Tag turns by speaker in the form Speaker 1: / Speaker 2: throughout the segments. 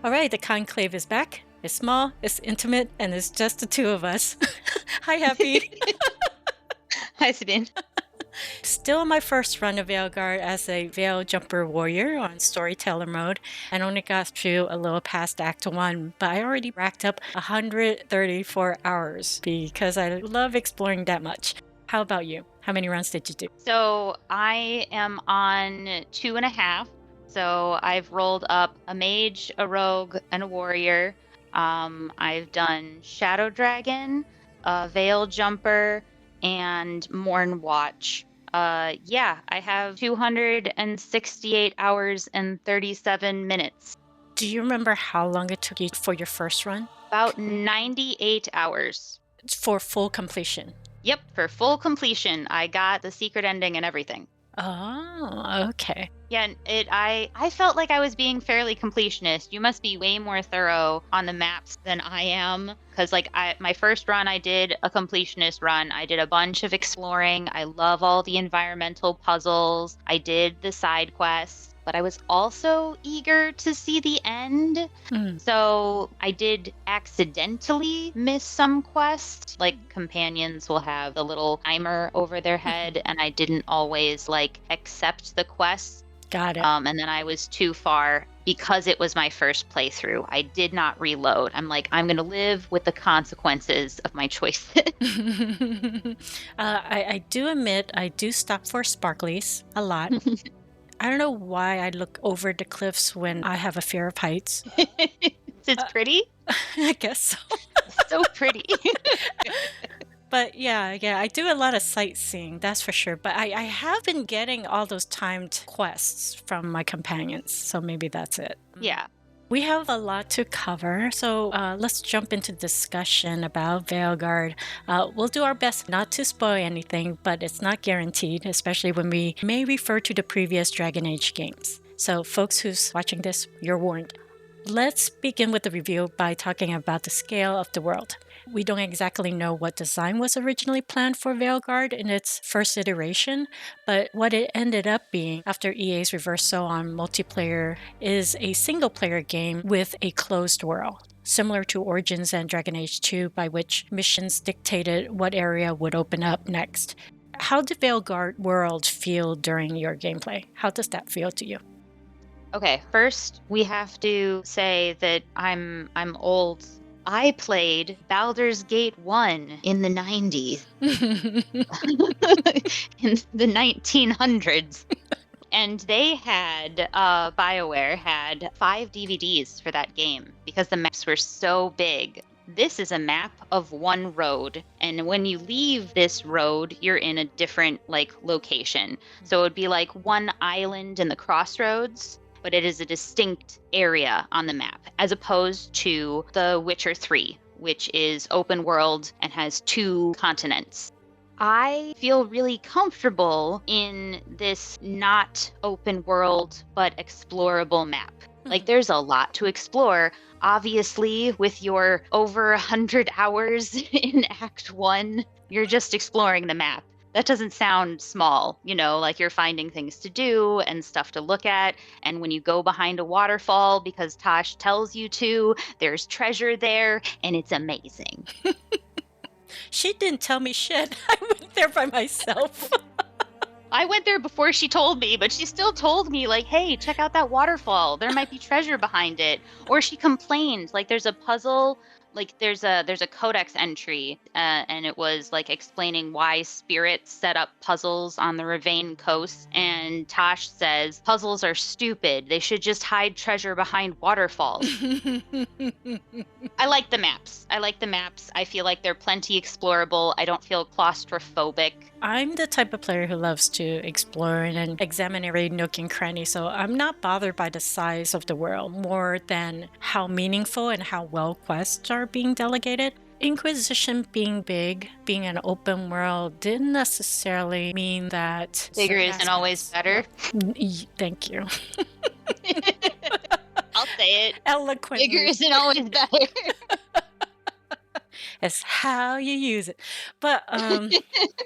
Speaker 1: All right, the Conclave is back. It's small, it's intimate, and it's just the two of us. Hi, Happy.
Speaker 2: Hi, Sabine.
Speaker 1: Still my first run of Veilguard as a Veil Jumper Warrior on Storyteller mode, and only got through a little past Act 1, but I already racked up 134 hours because I love exploring that much. How about you? How many runs did you do?
Speaker 2: So I am on 2.5. So I've rolled up a mage, a rogue, and a warrior. I've done Shadow Dragon, Veil Jumper, and Morn Watch. Yeah, I have 268 hours and 37 minutes.
Speaker 1: Do you remember how long it took you for your first run?
Speaker 2: About 98 hours.
Speaker 1: For full completion.
Speaker 2: Yep, for full completion. I got the secret ending and everything.
Speaker 1: Oh, okay.
Speaker 2: Yeah, I felt like I was being fairly completionist. You must be way more thorough on the maps than I am, because my first run I did a completionist run. I did a bunch of exploring. I love all the environmental puzzles. I did the side quests, but I was also eager to see the end. So I did accidentally miss some quests. Like companions will have the little timer over their head, and I didn't always accept the quest.
Speaker 1: Got it.
Speaker 2: And then I was too far because it was my first playthrough. I did not reload. I'm like, I'm going to live with the consequences of my choices.
Speaker 1: I do admit I do stop for sparklies a lot. I don't know why I look over the cliffs when I have a fear of heights.
Speaker 2: It's pretty.
Speaker 1: I guess so.
Speaker 2: So pretty.
Speaker 1: But yeah, I do a lot of sightseeing, that's for sure. But I have been getting all those timed quests from my companions, so maybe that's it.
Speaker 2: Yeah.
Speaker 1: We have a lot to cover, so let's jump into discussion about Veilguard. We'll do our best not to spoil anything, but it's not guaranteed, especially when we may refer to the previous Dragon Age games. So folks who's watching this, you're warned. Let's begin with the review by talking about the scale of the world. We don't exactly know what design was originally planned for Veilguard in its first iteration, but what it ended up being after EA's reversal on multiplayer is a single-player game with a closed world, similar to Origins and Dragon Age 2, by which missions dictated what area would open up next. How did Veilguard world feel during your gameplay? How does that feel to you?
Speaker 2: Okay, first we have to say that I'm old. I played Baldur's Gate 1 in the 90s. In the 1900s. And they had, Bioware had 5 DVDs for that game because the maps were so big. This is a map of one road. And when you leave this road, you're in a different, location. So it would be like one island in the crossroads, but it is a distinct area on the map, as opposed to The Witcher 3, which is open world and has 2 continents. I feel really comfortable in this not open world, but explorable map. There's a lot to explore. Obviously, with your over 100 hours in Act 1, you're just exploring the map. That doesn't sound small, you're finding things to do and stuff to look at. And when you go behind a waterfall because Tosh tells you to, there's treasure there, and it's amazing.
Speaker 1: She didn't tell me shit. I went there by myself.
Speaker 2: I went there before she told me, but she still told me, hey, check out that waterfall. There might be treasure behind it. Or she complained, there's a puzzle. There's a codex entry, and it was explaining why spirits set up puzzles on the Ravane coast. And Tosh says puzzles are stupid. They should just hide treasure behind waterfalls. I like the maps. I feel like they're plenty explorable. I don't feel claustrophobic.
Speaker 1: I'm the type of player who loves to explore and examine every nook and cranny, so I'm not bothered by the size of the world more than how meaningful and how well quests are being delegated. Inquisition being big, being an open world, didn't necessarily mean that...
Speaker 2: Bigger isn't always better.
Speaker 1: Thank you.
Speaker 2: I'll say it.
Speaker 1: Eloquently.
Speaker 2: Bigger isn't always better.
Speaker 1: It's how you use it. But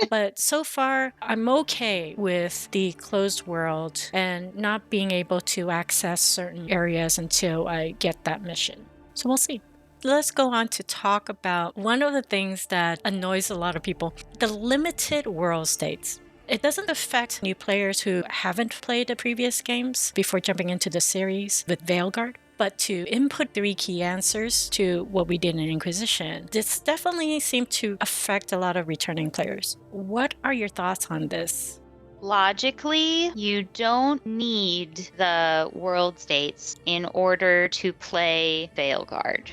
Speaker 1: but so far I'm okay with the closed world and not being able to access certain areas until I get that mission. So we'll see. Let's go on to talk about one of the things that annoys a lot of people, the limited world states. It doesn't affect new players who haven't played the previous games before jumping into the series with Veilguard. But to input 3 key answers to what we did in Inquisition, this definitely seemed to affect a lot of returning players. What are your thoughts on this?
Speaker 2: Logically, you don't need the world states in order to play Veilguard.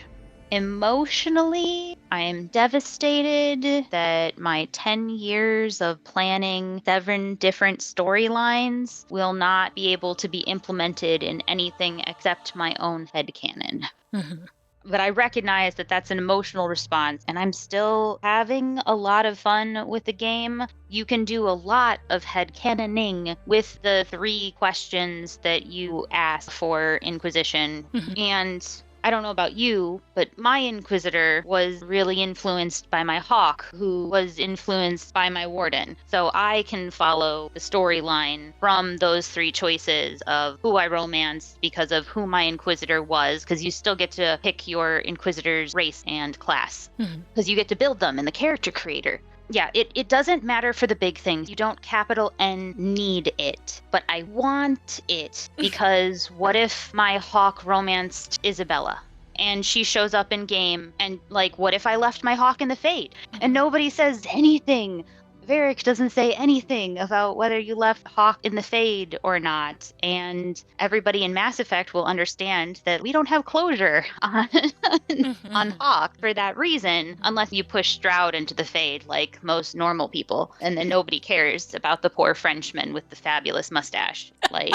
Speaker 2: Emotionally, I am devastated that my 10 years of planning 7 different storylines will not be able to be implemented in anything except my own headcanon.
Speaker 1: Mm-hmm.
Speaker 2: But I recognize that that's an emotional response, and I'm still having a lot of fun with the game. You can do a lot of headcanoning with the 3 questions that you ask for Inquisition.
Speaker 1: Mm-hmm.
Speaker 2: And I don't know about you, but my Inquisitor was really influenced by my Hawk, who was influenced by my Warden. So I can follow the storyline from those 3 choices of who I romanced because of who my Inquisitor was, because you still get to pick your Inquisitor's race and class, because you get to build them in the character creator. Yeah, it doesn't matter for the big things. You don't capital N need it. But I want it because what if my Hawk romanced Isabella? And she shows up in game and what if I left my Hawk in the Fate? And nobody says anything. Varric doesn't say anything about whether you left Hawk in the Fade or not. And everybody in Mass Effect will understand that we don't have closure on Hawk for that reason, unless you push Stroud into the Fade like most normal people. And then nobody cares about the poor Frenchman with the fabulous mustache.
Speaker 1: Well,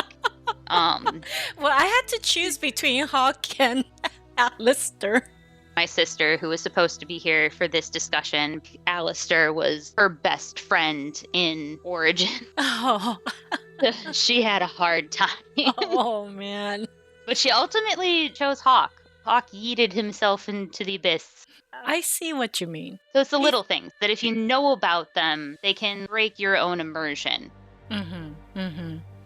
Speaker 1: I had to choose between Hawk and Alistair.
Speaker 2: My sister, who was supposed to be here for this discussion, Alistair was her best friend in Origin.
Speaker 1: Oh.
Speaker 2: She had a hard time.
Speaker 1: Oh, man.
Speaker 2: But she ultimately chose Hawk. Hawk yeeted himself into the abyss.
Speaker 1: I see what you mean.
Speaker 2: So it's the little things that if you know about them, they can break your own immersion.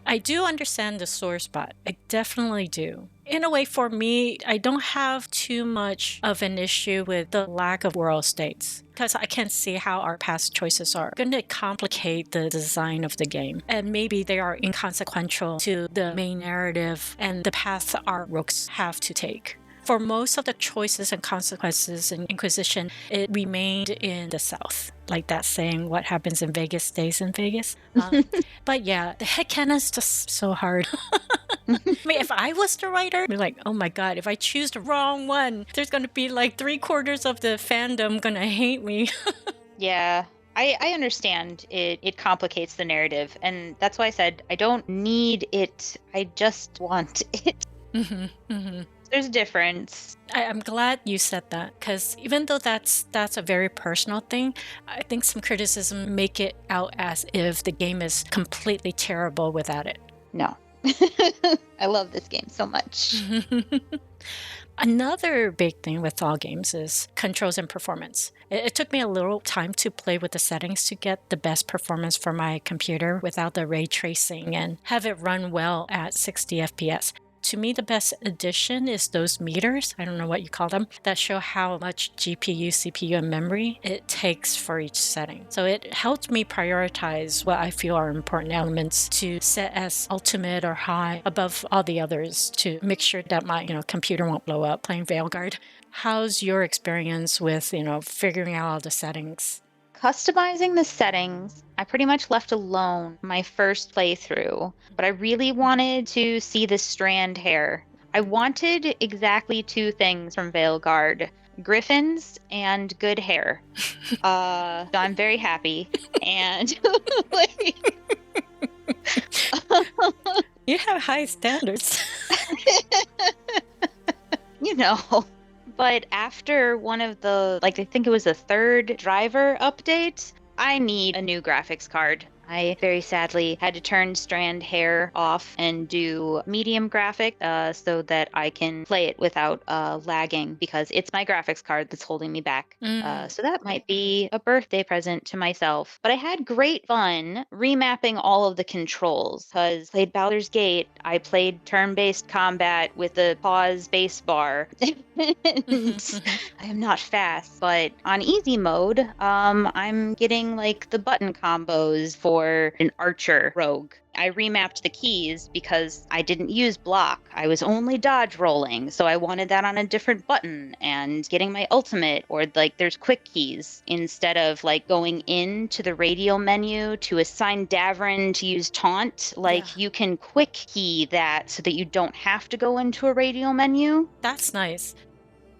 Speaker 1: I do understand the sore spot. I definitely do. In a way, for me, I don't have too much of an issue with the lack of world states, because I can see how our past choices are going to complicate the design of the game. And maybe they are inconsequential to the main narrative and the path our rooks have to take. For most of the choices and consequences in Inquisition, it remained in the South. Like that saying, what happens in Vegas stays in Vegas. But yeah, the headcanon is just so hard. I mean, if I was the writer, I'd be like, oh my God, if I choose the wrong one, there's going to be like 3/4 of the fandom going to hate me.
Speaker 2: Yeah. I understand it complicates the narrative. And that's why I said, I don't need it. I just want it. There's a difference.
Speaker 1: I'm glad you said that, because even though that's a very personal thing, I think some criticism make it out as if the game is completely terrible without it.
Speaker 2: No. I love this game so much.
Speaker 1: Another big thing with all games is controls and performance. It took me a little time to play with the settings to get the best performance for my computer without the ray tracing and have it run well at 60 FPS. To me, the best addition is those meters, I don't know what you call them, that show how much GPU, CPU, and memory it takes for each setting. So it helped me prioritize what I feel are important elements to set as ultimate or high above all the others to make sure that my computer won't blow up playing Veilguard. How's your experience with figuring out all the settings?
Speaker 2: Customizing the settings, I pretty much left alone my first playthrough, but I really wanted to see the strand hair. I wanted exactly 2 things from Veilguard, griffins and good hair. So I'm very happy. And
Speaker 1: you have high standards.
Speaker 2: But after one of the, I think it was the 3rd driver update, I need a new graphics card. I very sadly had to turn strand hair off and do medium graphic so that I can play it without lagging, because it's my graphics card that's holding me back. So that might be a birthday present to myself. But I had great fun remapping all of the controls, because played Baldur's Gate, I played turn-based combat with the pause base bar. And I am not fast, but on easy mode, I'm getting like the button combos for an archer rogue. I remapped the keys because I didn't use block. I was only dodge rolling, so I wanted that on a different button, and getting my ultimate, or like there's quick keys instead of like going into the radial menu to assign Davrin to use taunt. Like you can quick key that so that you don't have to go into a radial menu.
Speaker 1: That's nice.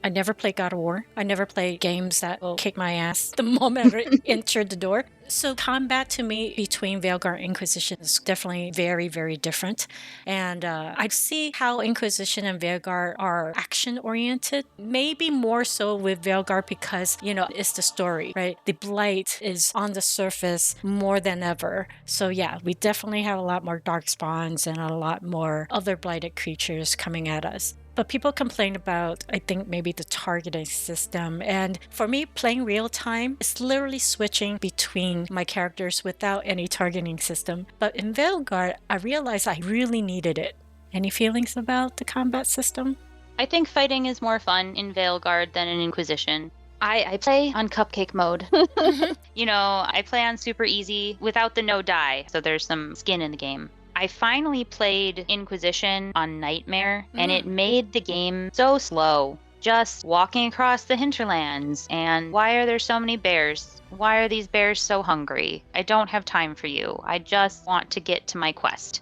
Speaker 1: I never play God of War. I never play games that will kick my ass the moment I enter the door. So combat to me between Veilguard and Inquisition is definitely very, very different. And I see how Inquisition and Veilguard are action-oriented. Maybe more so with Veilguard because, you know, it's the story, right? The blight is on the surface more than ever. So yeah, we definitely have a lot more dark spawns and a lot more other blighted creatures coming at us. But people complain about, I think, maybe the targeting system. And for me, playing real time is literally switching between my characters without any targeting system. But in Veilguard, I realized I really needed it. Any feelings about the combat system?
Speaker 2: I think fighting is more fun in Veilguard than in Inquisition. I play on cupcake mode. You know, I play on super easy without the no die, so there's some skin in the game. I finally played Inquisition on Nightmare, and it made the game so slow. Just walking across the hinterlands, and why are there so many bears? Why are these bears so hungry? I don't have time for you. I just want to get to my quest.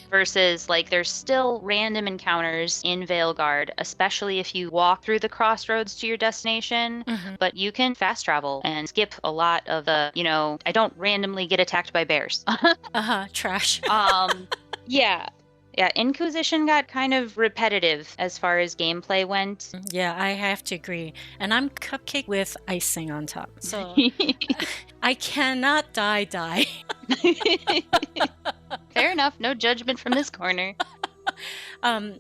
Speaker 2: Versus, like, there's still random encounters in Veilguard, especially if you walk through the crossroads to your destination, but you can fast travel and skip a lot of the, you know, I don't randomly get attacked by bears.
Speaker 1: Trash.
Speaker 2: Yeah. Yeah, Inquisition got kind of repetitive as far as gameplay went.
Speaker 1: Yeah, I have to agree. And I'm cupcake with icing on top. So I cannot die.
Speaker 2: Fair enough. No judgment from this corner.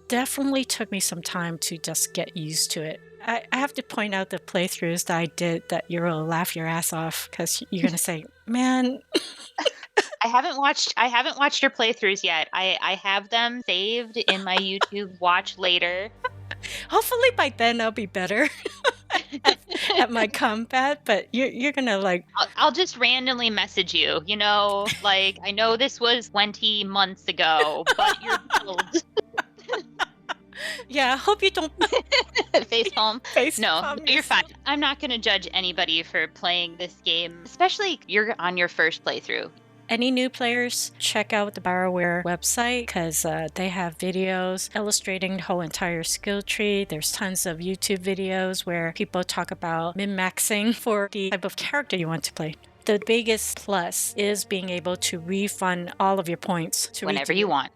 Speaker 1: Definitely took me some time to just get used to it. I have to point out the playthroughs that I did that you'll laugh your ass off because you're going to say, man...
Speaker 2: I haven't watched your playthroughs yet. I have them saved in my YouTube watch later.
Speaker 1: Hopefully by then I'll be better at my combat, but you're gonna like...
Speaker 2: I'll just randomly message you, you know, like, I know this was 20 months ago, but you're build.
Speaker 1: Yeah, I hope you don't...
Speaker 2: Facepalm. No, you're fine. I'm not gonna judge anybody for playing this game, especially you're on your first playthrough.
Speaker 1: Any new players, check out the Bioware website because they have videos illustrating the whole entire skill tree. There's tons of YouTube videos where people talk about min-maxing for the type of character you want to play. The biggest plus is being able to refund all of your points to
Speaker 2: whenever you want.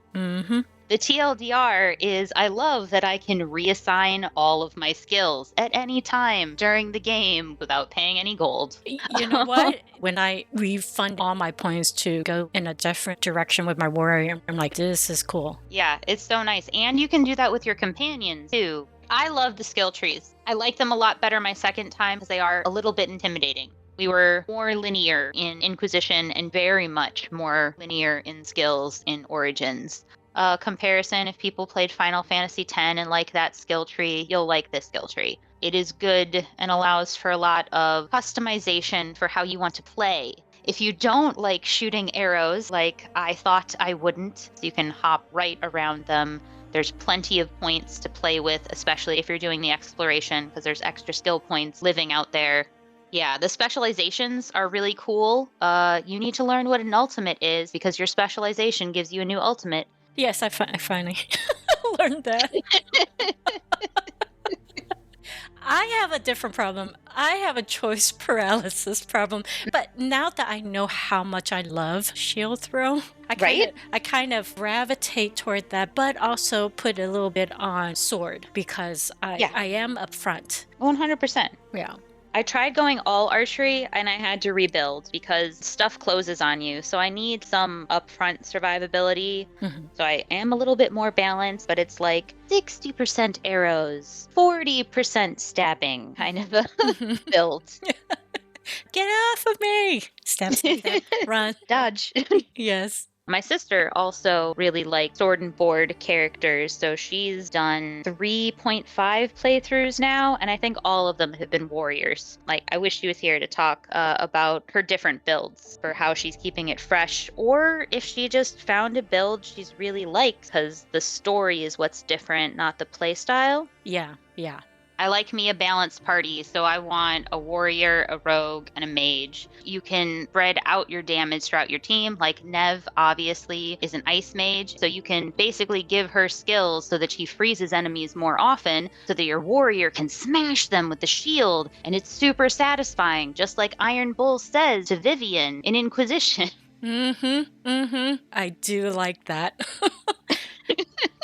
Speaker 1: The
Speaker 2: TLDR is I love that I can reassign all of my skills at any time during the game without paying any gold.
Speaker 1: You know what? When I refund all my points to go in a different direction with my warrior, I'm like, this is cool.
Speaker 2: Yeah, it's so nice. And you can do that with your companions too. I love the skill trees. I like them a lot better my second time because they are a little bit intimidating. We were more linear in Inquisition and very much more linear in skills in Origins. Comparison, if people played Final Fantasy X and like that skill tree, you'll like this skill tree. It is good and allows for a lot of customization for how you want to play. If you don't like shooting arrows, like I thought I wouldn't, so you can hop right around them. There's plenty of points to play with, especially if you're doing the exploration, because there's extra skill points living out there. Yeah, the specializations are really cool. You need to learn what an ultimate is, because your specialization gives you a new ultimate.
Speaker 1: Yes, I finally learned that. I have a different problem. I have a choice paralysis problem. But now that I know how much I love shield throw, I kind of gravitate toward that, but also put a little bit on sword because I am up front.
Speaker 2: 100%.
Speaker 1: Yeah.
Speaker 2: I tried going all archery and I had to rebuild because stuff closes on you. So I need some upfront survivability.
Speaker 1: Mhm.
Speaker 2: So I am a little bit more balanced, but it's like 60% arrows, 40% stabbing kind of a build.
Speaker 1: Get off of me! Stab, stab, stab. Run.
Speaker 2: Dodge.
Speaker 1: Yes.
Speaker 2: My sister also really likes sword and board characters, so she's done 3.5 playthroughs now, and I think all of them have been warriors. Like, I wish she was here to talk about her different builds for how she's keeping it fresh, or if she just found a build she's really liked, because the story is what's different, not the playstyle.
Speaker 1: Yeah, yeah.
Speaker 2: I like me a balanced party, so I want a warrior, a rogue, and a mage. You can spread out your damage throughout your team. Like Nev, obviously, is an ice mage, so you can basically give her skills so that she freezes enemies more often, so that your warrior can smash them with the shield, and it's super satisfying, just like Iron Bull says to Vivian in Inquisition.
Speaker 1: I do like that.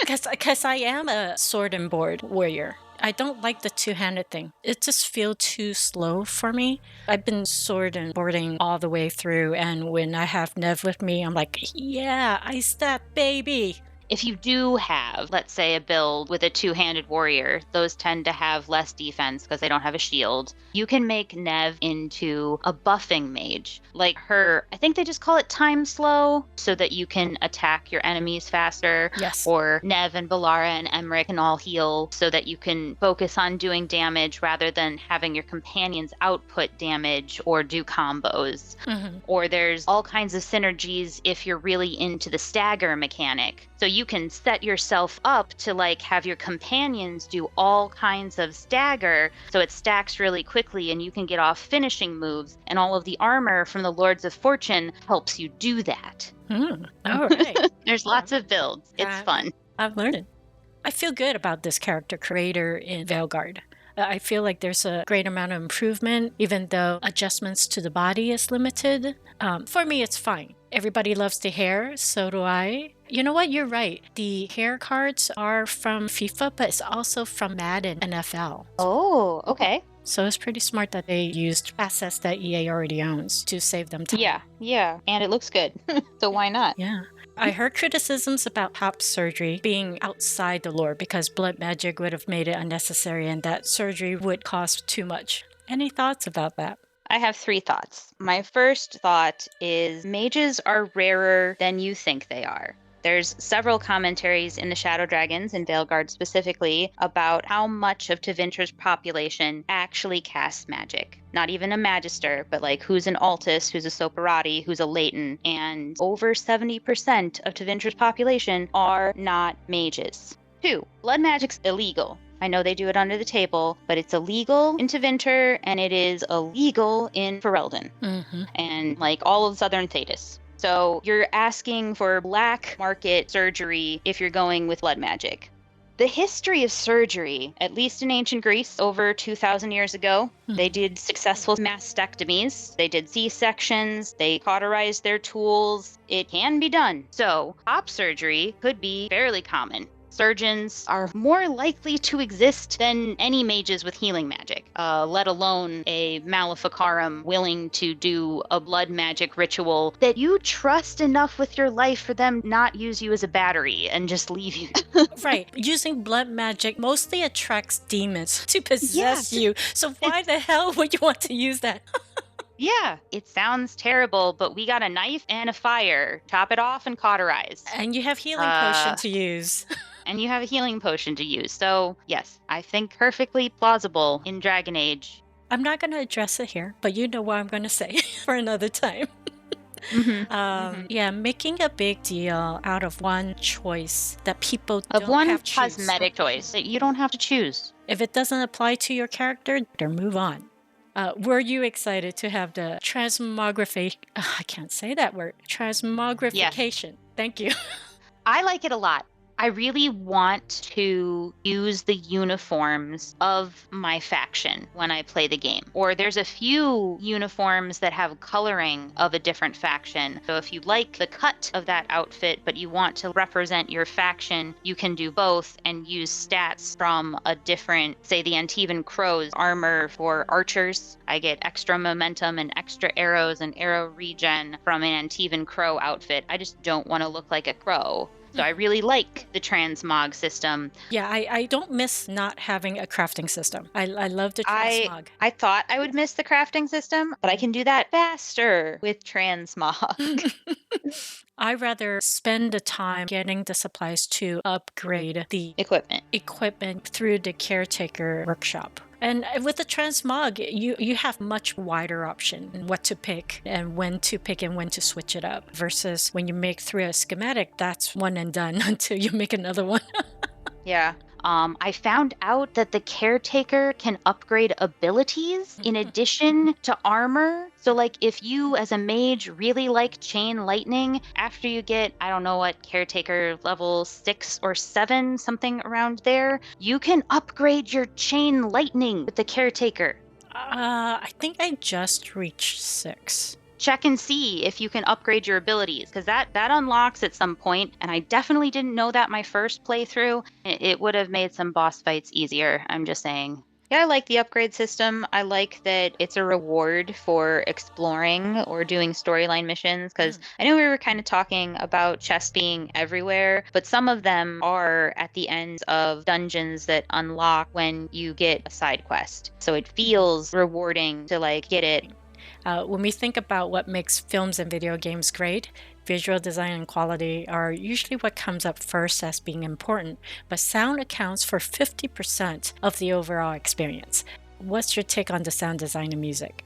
Speaker 1: Because I am a sword and board warrior. I don't like the two-handed thing. It just feels too slow for me. I've been sword and boarding all the way through, and when I have Nev with me, I'm like, yeah, ice that baby.
Speaker 2: If you do have, let's say, a build with a two-handed warrior, those tend to have less defense because they don't have a shield. You can make Nev into a buffing mage. Like her, I think they just call it time slow, so that you can attack your enemies faster.
Speaker 1: Yes.
Speaker 2: Or Nev and Balara and Emmerich can all heal so that you can focus on doing damage rather than having your companions output damage or do combos.
Speaker 1: Mm-hmm.
Speaker 2: Or there's all kinds of synergies if you're really into the stagger mechanic. So you can set yourself up to like have your companions do all kinds of stagger so it stacks really quickly and you can get off finishing moves, and all of the armor from the Lords of Fortune helps you do that.
Speaker 1: All right.
Speaker 2: There's lots of builds. It's fun.
Speaker 1: I've learned it. I feel good about this character creator in Veilguard. I feel like there's a great amount of improvement, even though adjustments to the body is limited. For me, it's fine. Everybody loves the hair, so do I. You know what? You're right. The hair cards are from FIFA, but it's also from Madden NFL.
Speaker 2: Oh, okay.
Speaker 1: So it's pretty smart that they used assets that EA already owns to save them time.
Speaker 2: Yeah. And it looks good. So why not?
Speaker 1: Yeah. I heard criticisms about top surgery being outside the lore because blood magic would have made it unnecessary and that surgery would cost too much. Any thoughts about that?
Speaker 2: I have 3 thoughts. My first thought is mages are rarer than you think they are. There's several commentaries in the Shadow Dragons, and Veilguard specifically, about how much of Tevinter's population actually casts magic. Not even a Magister, but like who's an Altus, who's a Soparati, who's a Leighton, and over 70% of Tevinter's population are not mages. 2, blood magic's illegal. I know they do it under the table, but it's illegal in Tevinter, and it is illegal in Ferelden, and like all of Southern Thedas. So you're asking for black market surgery if you're going with blood magic. The history of surgery, at least in ancient Greece over 2,000 years ago, they did successful mastectomies, they did C-sections, they cauterized their tools. It can be done. So top surgery could be fairly common. Surgeons are more likely to exist than any mages with healing magic, let alone a Maleficarum willing to do a blood magic ritual that you trust enough with your life for them not use you as a battery and just leave you.
Speaker 1: Right. Using blood magic mostly attracts demons to possess you. So why the hell would you want to use that?
Speaker 2: Yeah, it sounds terrible, but we got a knife and a fire. Chop it off and cauterize.
Speaker 1: And you have healing potion to use.
Speaker 2: And you have a healing potion to use. So, yes, I think perfectly plausible in Dragon Age.
Speaker 1: I'm not going to address it here, but you know what I'm going to say for another time. Yeah, making a big deal out of one choice that people don't
Speaker 2: of one
Speaker 1: have to choose.
Speaker 2: cosmetic choice that you don't have to choose.
Speaker 1: If it doesn't apply to your character, then move on. Were you excited to have the transmography? I can't say that word. Transmogrification. Yes. Thank you.
Speaker 2: I like it a lot. I really want to use the uniforms of my faction when I play the game. Or there's a few uniforms that have coloring of a different faction. So if you like the cut of that outfit, but you want to represent your faction, you can do both and use stats from a different, say the Antivan Crow's armor for archers. I get extra momentum and extra arrows and arrow regen from an Antivan Crow outfit. I just don't want to look like a crow. So I really like the transmog system.
Speaker 1: Yeah, I don't miss not having a crafting system. I love the transmog.
Speaker 2: I thought I would miss the crafting system, but I can do that faster with transmog.
Speaker 1: I rather spend the time getting the supplies to upgrade the
Speaker 2: Equipment
Speaker 1: through the caretaker workshop. And with the transmog, you have much wider option in what to pick and when to pick and when to switch it up versus when you make through a schematic, that's one and done until you make another one.
Speaker 2: Yeah. I found out that the caretaker can upgrade abilities in addition to armor. So like if you as a mage really like chain lightning, after you get, I don't know what, caretaker level 6 or 7, something around there, you can upgrade your chain lightning with the caretaker.
Speaker 1: I think I just reached 6.
Speaker 2: Check and see if you can upgrade your abilities, because that unlocks at some point, and I definitely didn't know that my first playthrough. It would have made some boss fights easier, I'm just saying. Yeah, I like the upgrade system. I like that it's a reward for exploring or doing storyline missions, because I know we were kind of talking about chests being everywhere, but some of them are at the end of dungeons that unlock when you get a side quest. So it feels rewarding to like get it.
Speaker 1: When we think about what makes films and video games great, visual design and quality are usually what comes up first as being important, but sound accounts for 50% of the overall experience. What's your take on the sound design and music?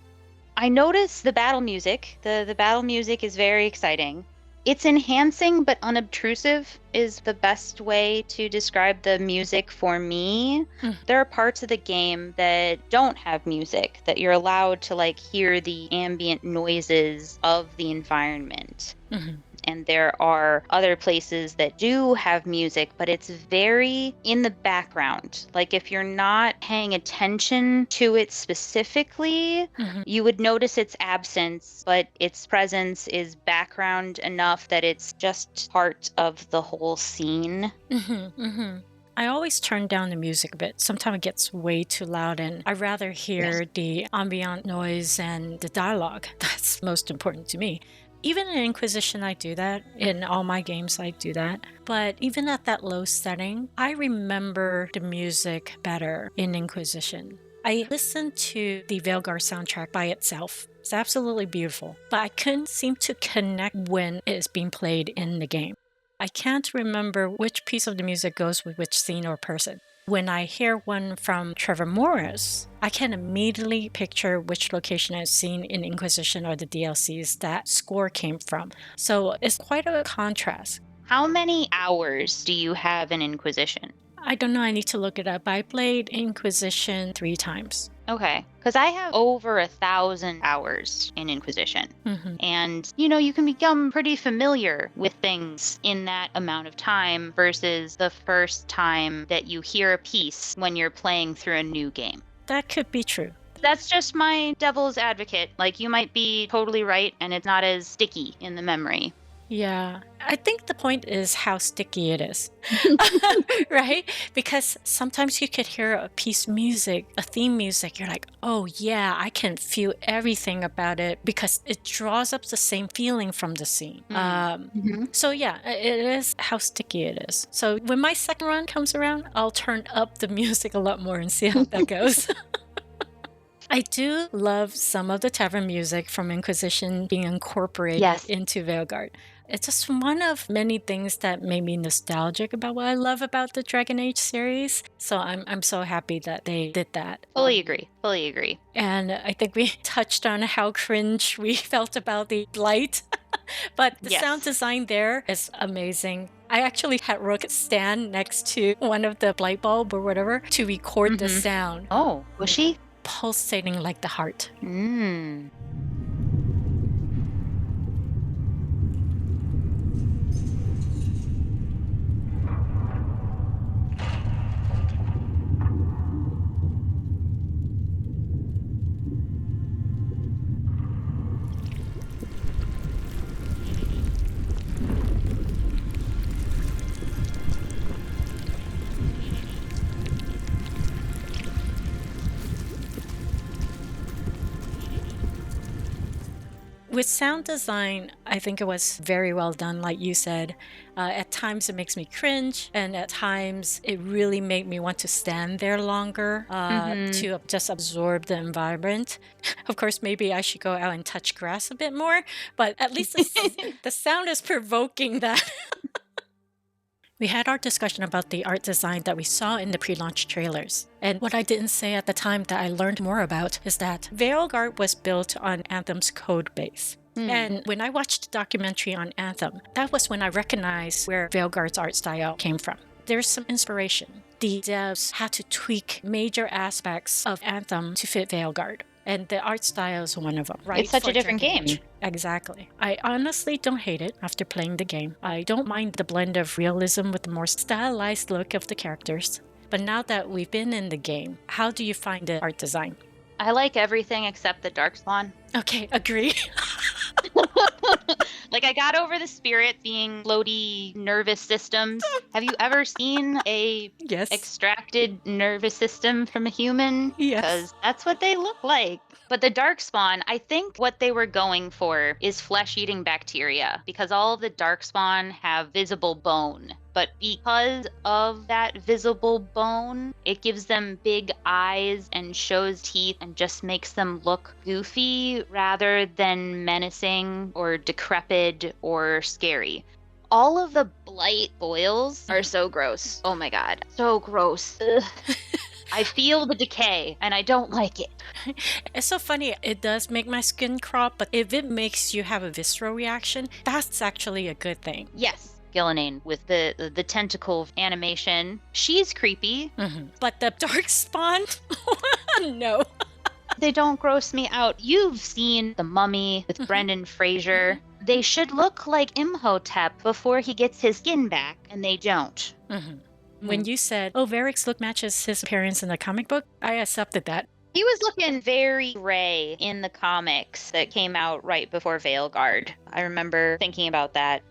Speaker 2: I notice the battle music. The battle music is very exciting. It's enhancing but unobtrusive is the best way to describe the music for me. There are parts of the game that don't have music, that you're allowed to like hear the ambient noises of the environment. And there are other places that do have music, but it's very in the background. Like if you're not paying attention to it specifically, you would notice its absence, but its presence is background enough that it's just part of the whole scene.
Speaker 1: I always turn down the music a bit. Sometimes it gets way too loud, and I rather hear the ambient noise and the dialogue. That's most important to me. Even in Inquisition, I do that. In all my games, I do that. But even at that low setting, I remember the music better in Inquisition. I listened to the Veilguard soundtrack by itself. It's absolutely beautiful. But I couldn't seem to connect when it is being played in the game. I can't remember which piece of the music goes with which scene or person. When I hear one from Trevor Morris, I can immediately picture which location I've seen in Inquisition or the DLCs that score came from. So it's quite a contrast.
Speaker 2: How many hours do you have in Inquisition?
Speaker 1: I don't know, I need to look it up. I played Inquisition 3 times.
Speaker 2: Okay, because I have over 1,000 hours in Inquisition. And, you know, you can become pretty familiar with things in that amount of time versus the first time that you hear a piece when you're playing through a new game.
Speaker 1: That could be true.
Speaker 2: That's just my devil's advocate. Like, you might be totally right, and it's not as sticky in the memory.
Speaker 1: Yeah, I think the point is how sticky it is, right? Because sometimes you could hear a piece of music, a theme music, you're like, oh yeah, I can feel everything about it because it draws up the same feeling from the scene. So yeah, it is how sticky it is. So when my second run comes around, I'll turn up the music a lot more and see how that goes. I do love some of the tavern music from Inquisition being incorporated into Veilguard. It's just one of many things that made me nostalgic about what I love about the Dragon Age series. So I'm so happy that they did that.
Speaker 2: Fully agree.
Speaker 1: And I think we touched on how cringe we felt about the Blight. But the sound design there is amazing. I actually had Rook stand next to one of the Blight bulb or whatever to record the sound.
Speaker 2: Oh, was she?
Speaker 1: Pulsating like the heart. With sound design, I think it was very well done, like you said. At times it makes me cringe, and at times it really made me want to stand there longer to just absorb the environment. Of course, maybe I should go out and touch grass a bit more, but at least the sound is provoking that. We had our discussion about the art design that we saw in the pre-launch trailers. And what I didn't say at the time that I learned more about is that Veilguard was built on Anthem's code base. And when I watched the documentary on Anthem, that was when I recognized where Veilguard's art style came from. There's some inspiration. The devs had to tweak major aspects of Anthem to fit Veilguard. And the art style is one of them, right?
Speaker 2: It's such a different game.
Speaker 1: Exactly. I honestly don't hate it after playing the game. I don't mind the blend of realism with the more stylized look of the characters. But now that we've been in the game, how do you find the art design?
Speaker 2: I like everything except the Darkspawn.
Speaker 1: Okay, agree.
Speaker 2: Like, I got over the spirit being floaty nervous systems. Have you ever seen a extracted nervous system from a human?
Speaker 1: Yes.
Speaker 2: Because that's what they look like. But the Darkspawn, I think what they were going for is flesh-eating bacteria, because all of the Darkspawn have visible bone. But because of that visible bone, it gives them big eyes and shows teeth and just makes them look goofy rather than menacing or decrepit or scary. All of the blight boils are so gross. Oh my god. So gross. I feel the decay and I don't like it.
Speaker 1: It's so funny. It does make my skin crawl, but if it makes you have a visceral reaction, that's actually a good thing.
Speaker 2: Yes. Gillinane with the tentacle animation. She's creepy.
Speaker 1: But the Darkspawn? No.
Speaker 2: They don't gross me out. You've seen The Mummy with Brendan Fraser. They should look like Imhotep before he gets his skin back, and they don't.
Speaker 1: When you said, oh, Varric's look matches his appearance in the comic book, I accepted that.
Speaker 2: He was looking very gray in the comics that came out right before Veilguard. I remember thinking about that.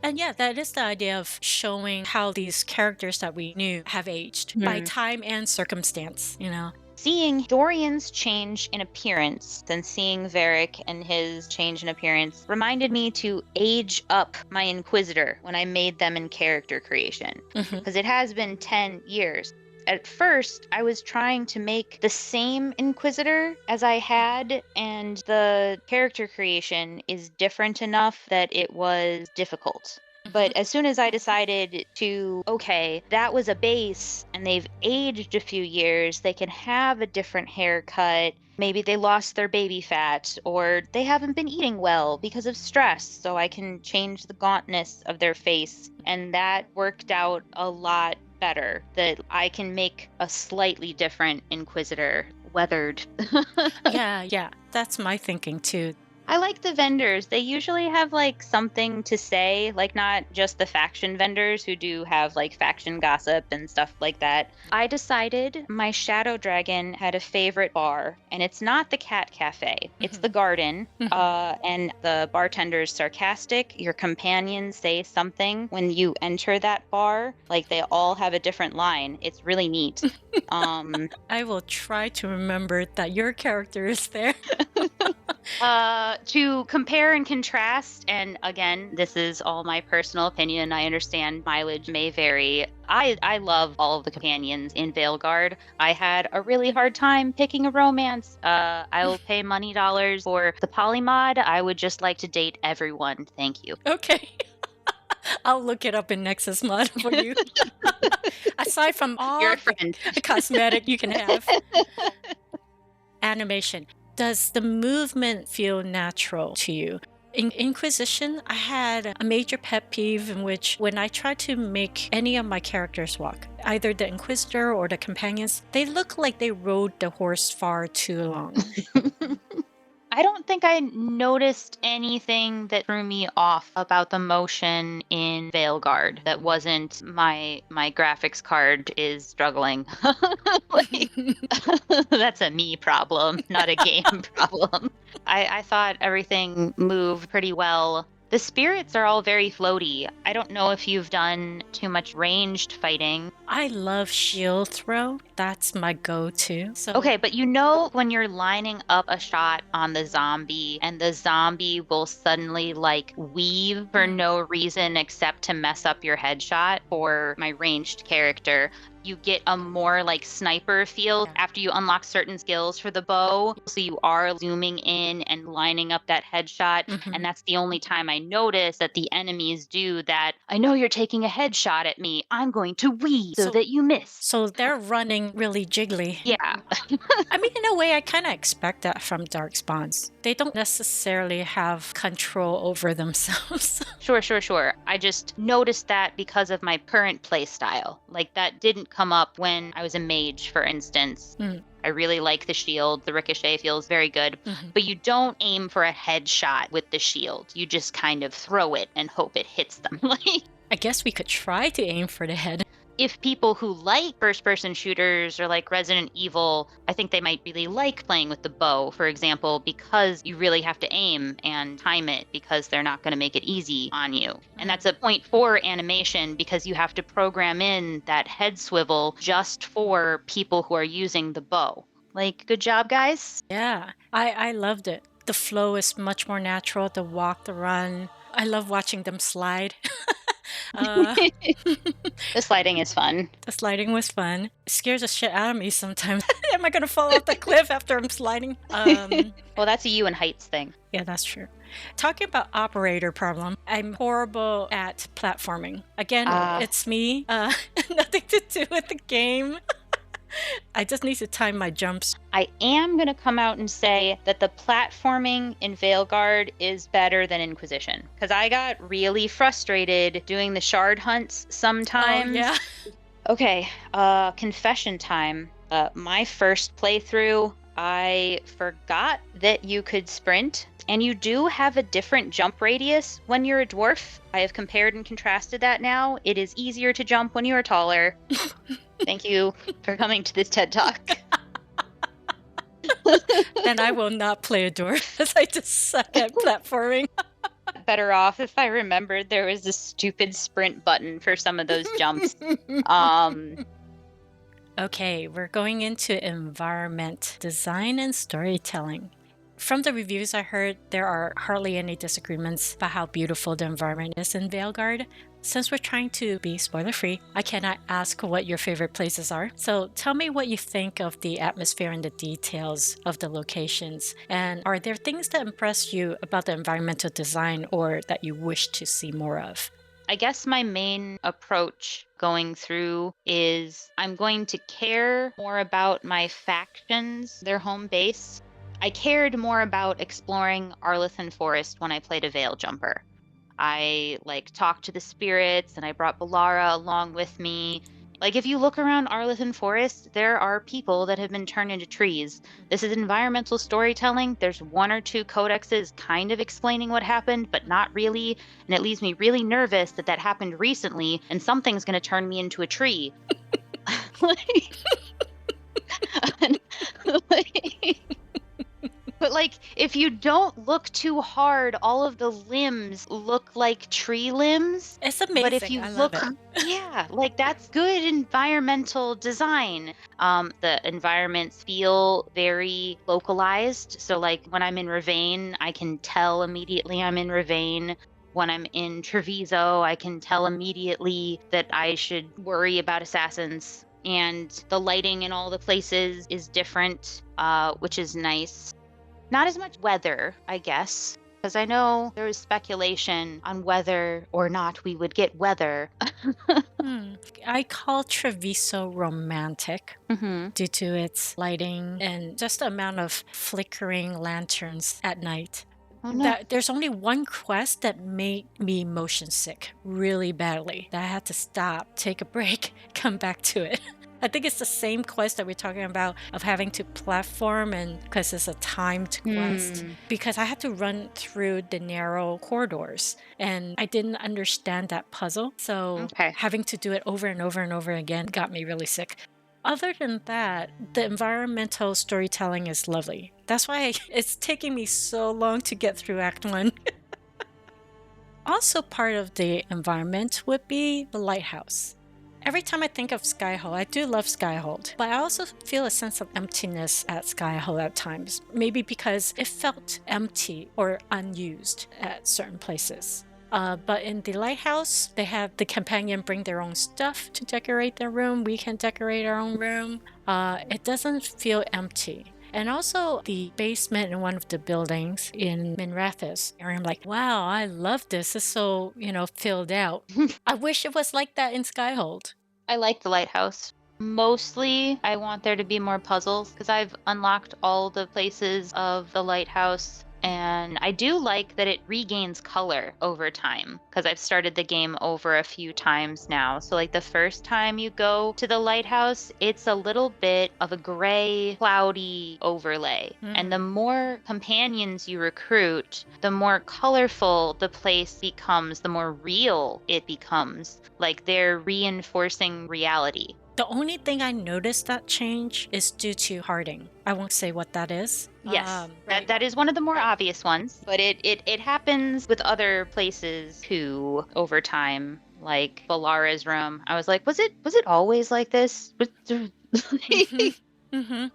Speaker 1: And yeah, that is the idea of showing how these characters that we knew have aged by time and circumstance, you know.
Speaker 2: Seeing Dorian's change in appearance and seeing Varric and his change in appearance reminded me to age up my Inquisitor when I made them in character creation. Because it has been 10 years. At first, I was trying to make the same Inquisitor as I had, and the character creation is different enough that it was difficult. But as soon as I decided to, okay, that was a base, and they've aged a few years, they can have a different haircut, maybe they lost their baby fat, or they haven't been eating well because of stress, so I can change the gauntness of their face, and that worked out a lot better, that I can make a slightly different Inquisitor, weathered.
Speaker 1: Yeah, that's my thinking too.
Speaker 2: I like the vendors. They usually have like something to say, like not just the faction vendors who do have like faction gossip and stuff like that. I decided my Shadow Dragon had a favorite bar, and it's not the Cat Cafe. It's the Garden. And the bartender's sarcastic. Your companions say something when you enter that bar. Like they all have a different line. It's really neat.
Speaker 1: I will try to remember that your character is there.
Speaker 2: To compare and contrast, and again, this is all my personal opinion. I understand mileage may vary. I love all of the companions in Veilguard. I had a really hard time picking a romance. I'll pay money dollars for the polymod. I would just like to date everyone. Thank you.
Speaker 1: Okay. I'll look it up in Nexus Mod for you. Aside from all the cosmetic you can have. Animation. Does the movement feel natural to you? In Inquisition, I had a major pet peeve in which when I tried to make any of my characters walk, either the Inquisitor or the companions, they look like they rode the horse far too long.
Speaker 2: I don't think I noticed anything that threw me off about the motion in Veilguard that wasn't my graphics card is struggling. Like, that's a me problem, not a game problem. I thought everything moved pretty well. The spirits are all very floaty. I don't know if you've done too much ranged fighting.
Speaker 1: I love shield throw. That's my go-to. So
Speaker 2: Okay, but you know when you're lining up a shot on the zombie and the zombie will suddenly like weave for no reason except to mess up your headshot for my ranged character. You get a more like sniper feel after you unlock certain skills for the bow. So you are zooming in and lining up that headshot. And that's the only time I notice that the enemies do that. I know you're taking a headshot at me. I'm going to weave so that you miss.
Speaker 1: So they're running really jiggly.
Speaker 2: Yeah.
Speaker 1: I mean, in a way, I kind of expect that from Darkspawns. They don't necessarily have control over themselves.
Speaker 2: Sure. I just noticed that because of my current play style. Like, that didn't come up when I was a mage, for instance. I really like the shield. The ricochet feels very good. But you don't aim for a headshot with the shield. You just kind of throw it and hope it hits them.
Speaker 1: I guess we could try to aim for the head.
Speaker 2: If people who like first-person shooters or like Resident Evil, I think they might really like playing with the bow, for example, because you really have to aim and time it because they're not going to make it easy on you. And that's a 0.4 animation because you have to program in that head swivel just for people who are using the bow. Like, good job, guys.
Speaker 1: Yeah, I loved it. The flow is much more natural, the walk, the run. I love watching them slide.
Speaker 2: The sliding is fun.
Speaker 1: The sliding was fun. It scares the shit out of me sometimes. Am I going to fall off the cliff after I'm sliding?
Speaker 2: Well, that's a you and heights thing.
Speaker 1: Yeah, that's true. Talking about operator problem, I'm horrible at platforming. Again, it's me. Nothing to do with the game. I just need to time my jumps.
Speaker 2: I am going to come out and say that the platforming in Veilguard is better than Inquisition. Because I got really frustrated doing the shard hunts sometimes.
Speaker 1: Oh, yeah.
Speaker 2: Okay, confession time. My first playthrough, I forgot that you could sprint. And you do have a different jump radius when you're a dwarf. I have compared and contrasted that now. It is easier to jump when you are taller. Thank you for coming to this TED Talk.
Speaker 1: Then I will not play a dwarf because I just suck at platforming.
Speaker 2: Better off if I remembered there was a stupid sprint button for some of those jumps.
Speaker 1: Okay, we're going into environment design and storytelling. From the reviews I heard, there are hardly any disagreements about how beautiful the environment is in Veilguard. Since we're trying to be spoiler-free, I cannot ask what your favorite places are. So tell me what you think of the atmosphere and the details of the locations. And are there things that impress you about the environmental design or that you wish to see more of?
Speaker 2: I guess my main approach going through is I'm going to care more about my factions, their home base. I cared more about exploring Arlithan Forest when I played a Veil Jumper. I talked to the spirits and I brought Balara along with me. If you look around Arlithan Forest, there are people that have been turned into trees. This is environmental storytelling. There's one or two codexes kind of explaining what happened, but not really. And it leaves me really nervous that that happened recently and something's going to turn me into a tree. But if you don't look too hard, all of the limbs look like tree limbs.
Speaker 1: It's amazing.
Speaker 2: But if you look, yeah, that's good environmental design. The environments feel very localized. So when I'm in Ravane, I can tell immediately I'm in Ravane. When I'm in Treviso, I can tell immediately that I should worry about assassins. And the lighting in all the places is different, which is nice. Not as much weather, I guess, because I know there was speculation on whether or not we would get weather.
Speaker 1: I call Treviso romantic due to its lighting and just the amount of flickering lanterns at night.
Speaker 2: Oh, no.
Speaker 1: There's only one quest that made me motion sick really badly. That I had to stop, take a break, come back to it. I think it's the same quest that we're talking about of having to platform, and because it's a timed quest. Because I had to run through the narrow corridors and I didn't understand that puzzle. So having to do it over and over and over again got me really sick. Other than that, the environmental storytelling is lovely. That's why it's taking me so long to get through Act 1. Also, part of the environment would be the lighthouse. Every time I think of Skyhold, I do love Skyhold, but I also feel a sense of emptiness at Skyhold at times, maybe because it felt empty or unused at certain places. But in the lighthouse, they have the companion bring their own stuff to decorate their room. We can decorate our own room. It doesn't feel empty. And also the basement in one of the buildings in Minrathis. And I'm like, wow, I love this. It's so, filled out. I wish it was like that in Skyhold.
Speaker 2: I like the lighthouse. Mostly, I want there to be more puzzles because I've unlocked all the places of the lighthouse. And I do like that it regains color over time because I've started the game over a few times now. So, like the first time you go to the lighthouse, it's a little bit of a gray, cloudy overlay. And the more companions you recruit, the more colorful the place becomes, the more real it becomes. Like they're reinforcing reality.
Speaker 1: The only thing I noticed that change is due to Harding. I won't say what that is.
Speaker 2: Yes,
Speaker 1: Right.
Speaker 2: that is one of the more obvious ones, but it happens with other places too over time, like Valara's room. I was like, was it always like this?
Speaker 1: Mm-hmm.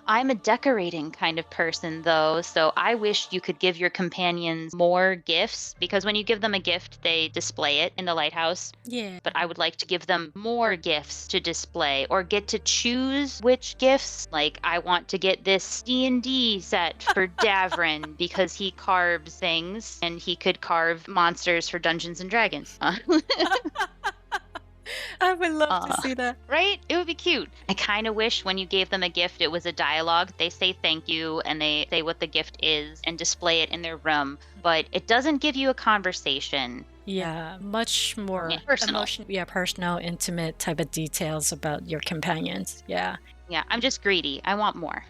Speaker 2: I'm a decorating kind of person, though, so I wish you could give your companions more gifts, because when you give them a gift, they display it in the lighthouse.
Speaker 1: Yeah.
Speaker 2: But I would like to give them more gifts to display, or get to choose which gifts. Like, I want to get this D&D set for Davrin because he carves things, and he could carve monsters for Dungeons and Dragons.
Speaker 1: I would love to see that.
Speaker 2: Right? It would be cute. I kind of wish when you gave them a gift, it was a dialogue. They say thank you and they say what the gift is and display it in their room. But it doesn't give you a conversation.
Speaker 1: Yeah, much more
Speaker 2: personal.
Speaker 1: Personal, intimate type of details about your companions. Yeah.
Speaker 2: Yeah, I'm just greedy. I want more.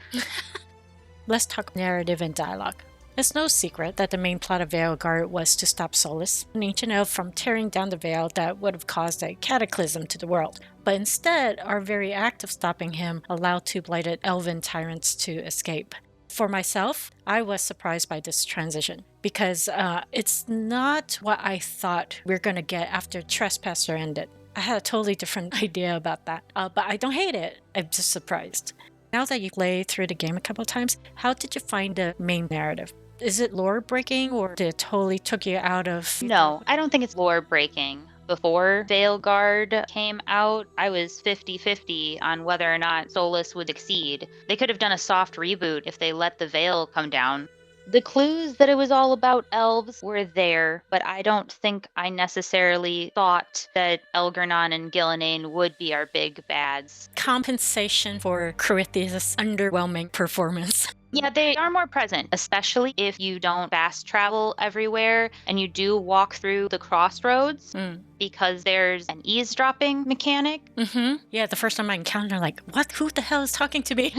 Speaker 1: Let's talk narrative and dialogue. It's no secret that the main plot of Veilguard was to stop Solus, an ancient elf, from tearing down the veil that would have caused a cataclysm to the world. But instead, our very act of stopping him allowed two blighted elven tyrants to escape. For myself, I was surprised by this transition because it's not what I thought we were going to get after Trespasser ended. I had a totally different idea about that, but I don't hate it. I'm just surprised. Now that you played through the game a couple of times, how did you find the main narrative? Is it lore breaking or did it totally took you out of...
Speaker 2: No, I don't think it's lore breaking. Before Veilguard came out, I was 50-50 on whether or not Solus would succeed. They could have done a soft reboot if they let the veil come down. The clues that it was all about elves were there, but I don't think I necessarily thought that Elgernon and Gillenane would be our big bads.
Speaker 1: Compensation for Corythia's underwhelming performance.
Speaker 2: Yeah, they are more present, especially if you don't fast travel everywhere and you do walk through the crossroads because there's an eavesdropping mechanic.
Speaker 1: Mm-hmm. Yeah, the first time I encountered, like, what? Who the hell is talking to me?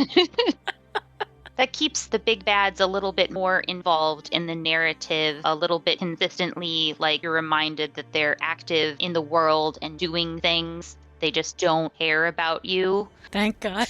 Speaker 2: That keeps the big bads a little bit more involved in the narrative, a little bit consistently, like you're reminded that they're active in the world and doing things. They just don't care about you.
Speaker 1: Thank God.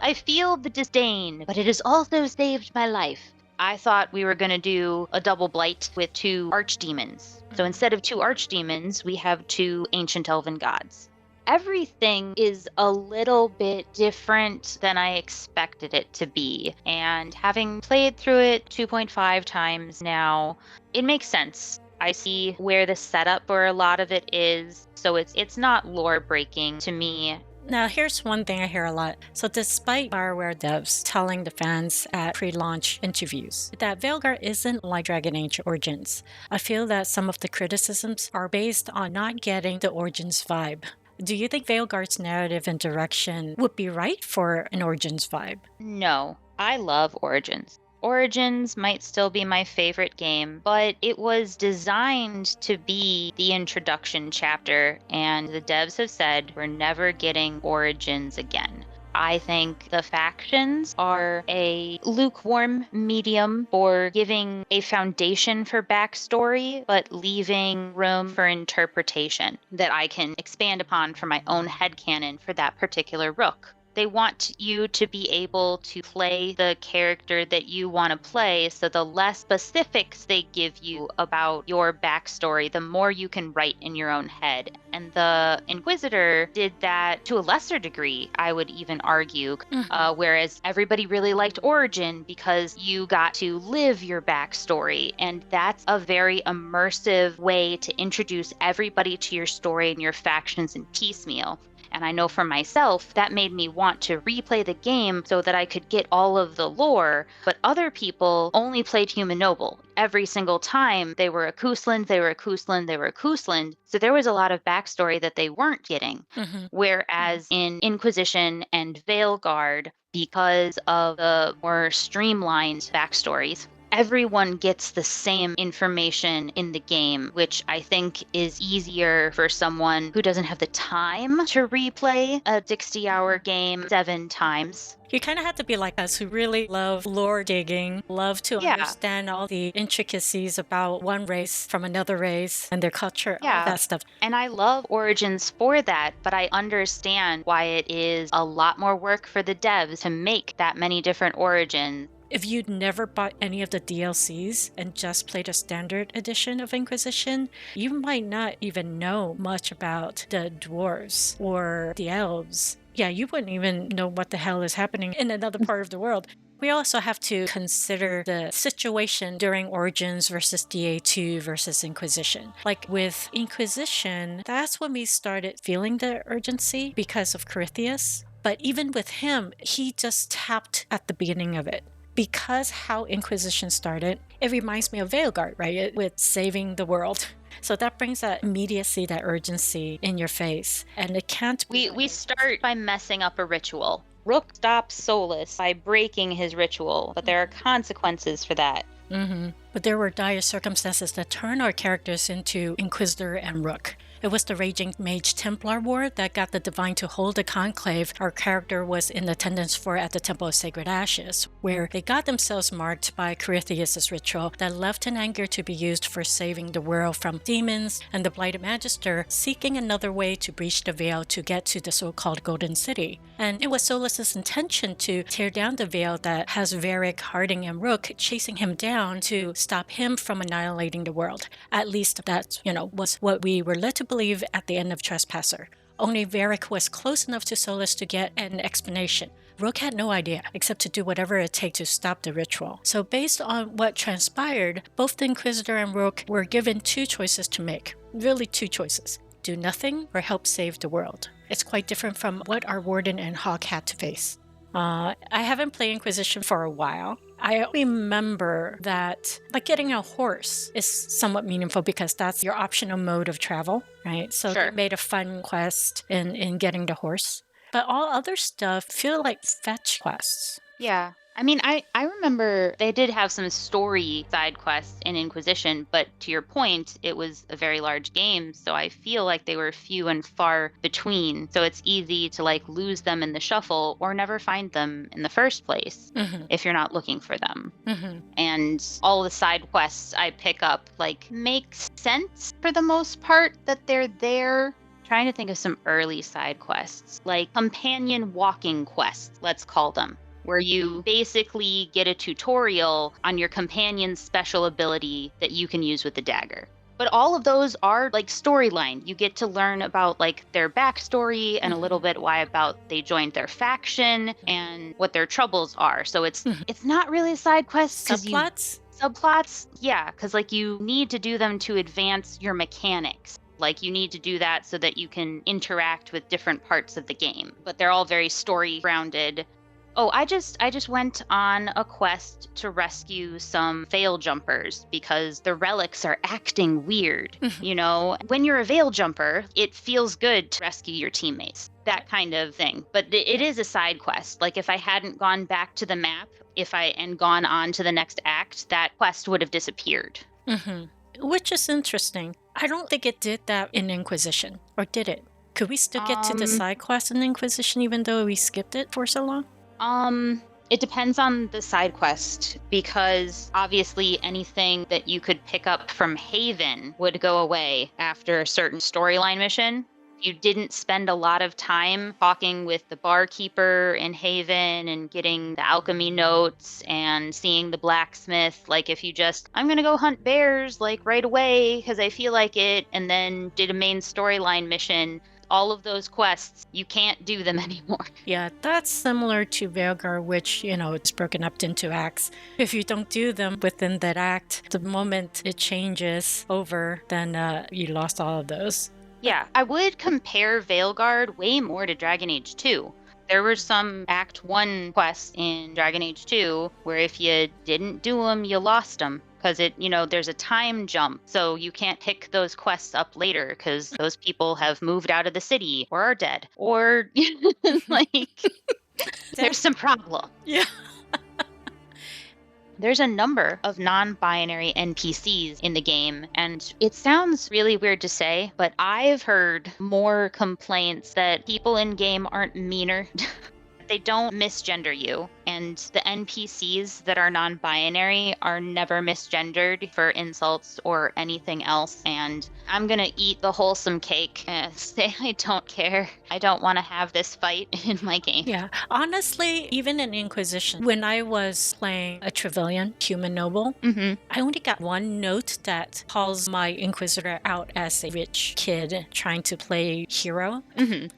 Speaker 2: I feel the disdain, but it has also saved my life. I thought we were going to do a double blight with two archdemons. So instead of two archdemons, we have two ancient elven gods. Everything is a little bit different than I expected it to be. And having played through it 2.5 times now, it makes sense. I see where the setup for a lot of it is. So it's not lore breaking to me.
Speaker 1: Now, here's one thing I hear a lot. So despite Bioware devs telling the fans at pre-launch interviews that Veilguard isn't like Dragon Age Origins, I feel that some of the criticisms are based on not getting the Origins vibe. Do you think Veilguard's narrative and direction would be right for an Origins vibe?
Speaker 2: No, I love Origins. Origins might still be my favorite game, but it was designed to be the introduction chapter, and the devs have said we're never getting Origins again. I think the factions are a lukewarm medium for giving a foundation for backstory, but leaving room for interpretation that I can expand upon for my own headcanon for that particular rook. They want you to be able to play the character that you want to play. So the less specifics they give you about your backstory, the more you can write in your own head. And the Inquisitor did that to a lesser degree, I would even argue. Whereas everybody really liked Origin because you got to live your backstory. And that's a very immersive way to introduce everybody to your story and your factions in piecemeal. And I know for myself, that made me want to replay the game so that I could get all of the lore. But other people only played Human Noble. Every single time they were a Kusland, they were a Kusland, they were a Kusland. So there was a lot of backstory that they weren't getting. Whereas in Inquisition and Veilguard, because of the more streamlined backstories, everyone gets the same information in the game, which I think is easier for someone who doesn't have the time to replay a 60-hour game 7 times.
Speaker 1: You kind of have to be like us who really love lore digging, love to understand all the intricacies about one race from another race and their culture, all that stuff.
Speaker 2: And I love Origins for that, but I understand why it is a lot more work for the devs to make that many different Origins.
Speaker 1: If you'd never bought any of the DLCs and just played a standard edition of Inquisition, you might not even know much about the dwarves or the elves. Yeah, you wouldn't even know what the hell is happening in another part of the world. We also have to consider the situation during Origins versus DA2 versus Inquisition. Like with Inquisition, that's when we started feeling the urgency because of Corythius. But even with him, he just tapped at the beginning of it. Because how Inquisition started, it reminds me of Veilguard, right? With saving the world. So that brings that immediacy, that urgency in your face. And it can't be...
Speaker 2: We start by messing up a ritual. Rook stops Solus by breaking his ritual, but there are consequences for that.
Speaker 1: But there were dire circumstances that turned our characters into Inquisitor and Rook. It was the Raging Mage Templar War that got the Divine to hold the Conclave our character was in attendance for at the Temple of Sacred Ashes, where they got themselves marked by Corythius' ritual that left an anger to be used for saving the world from demons and the Blighted Magister seeking another way to breach the veil to get to the so-called Golden City. And it was Solus's intention to tear down the veil that has Varric, Harding, and Rook chasing him down to stop him from annihilating the world. At least that, was what we were led to believe at the end of Trespasser. Only Varric was close enough to Solus to get an explanation. Rook had no idea, except to do whatever it takes to stop the ritual. So based on what transpired, both the Inquisitor and Rook were given 2 choices to make. Really 2 choices. Do nothing or help save the world. It's quite different from what our Warden and Hawk had to face. I haven't played Inquisition for a while. I remember that getting a horse is somewhat meaningful because that's your optional mode of travel, right? So they made a fun quest in getting the horse. But all other stuff feel like fetch quests.
Speaker 2: Yeah. I mean, I remember they did have some story side quests in Inquisition, but to your point, it was a very large game, so I feel like they were few and far between. So it's easy to lose them in the shuffle or never find them in the first place if you're not looking for them. And all the side quests I pick up makes sense for the most part that they're there. Trying to think of some early side quests, like companion walking quests, let's call them, where you basically get a tutorial on your companion's special ability that you can use with the dagger. But all of those are storyline. You get to learn about their backstory and a little bit why about they joined their faction and what their troubles are. So it's not really side quests. Subplots? Yeah, because you need to do them to advance your mechanics. You need to do that so that you can interact with different parts of the game. But they're all very story-grounded. Oh, I just went on a quest to rescue some veil jumpers because the relics are acting weird. When you're a veil jumper, it feels good to rescue your teammates. That kind of thing. But it is a side quest. If I hadn't gone back to the map, and gone on to the next act, that quest would have disappeared.
Speaker 1: Which is interesting. I don't think it did that in Inquisition. Or did it? Could we still get to the side quest in Inquisition even though we skipped it for so long?
Speaker 2: It depends on the side quest, because obviously anything that you could pick up from Haven would go away after a certain storyline mission. you didn't spend a lot of time talking with the barkeeper in Haven and getting the alchemy notes and seeing the blacksmith, like if you just, I'm going to go hunt bears like right away because I feel like it, and then did a main storyline mission, all of those quests, you can't do them anymore.
Speaker 1: Yeah, that's similar to Veilguard, which, it's broken up into acts. If you don't do them within that act, the moment it changes over, then you lost all of those.
Speaker 2: Yeah, I would compare Veilguard way more to Dragon Age 2. There were some Act 1 quests in Dragon Age 2 where if you didn't do them, you lost them. Because there's a time jump, so you can't pick those quests up later because those people have moved out of the city or are dead. Or, like, there's some problem.
Speaker 1: Yeah.
Speaker 2: There's a number of non-binary NPCs in the game, and it sounds really weird to say, but I've heard more complaints that people in game aren't meaner. They don't misgender you, and the NPCs that are non-binary are never misgendered for insults or anything else. And I'm gonna eat the wholesome cake and say I don't care. I don't want to have this fight in my game.
Speaker 1: Yeah, honestly, even in Inquisition, when I was playing a Trevelyan human noble, I only got one note that calls my Inquisitor out as a rich kid trying to play hero.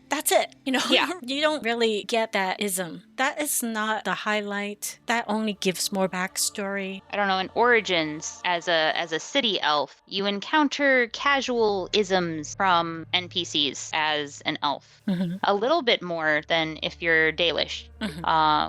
Speaker 1: That's it.
Speaker 2: Yeah.
Speaker 1: You don't really get that ism. That is not the highlight. That only gives more backstory.
Speaker 2: I don't know, in Origins, as a city elf, you encounter casual isms from NPCs as an elf. A little bit more than if you're Dalish,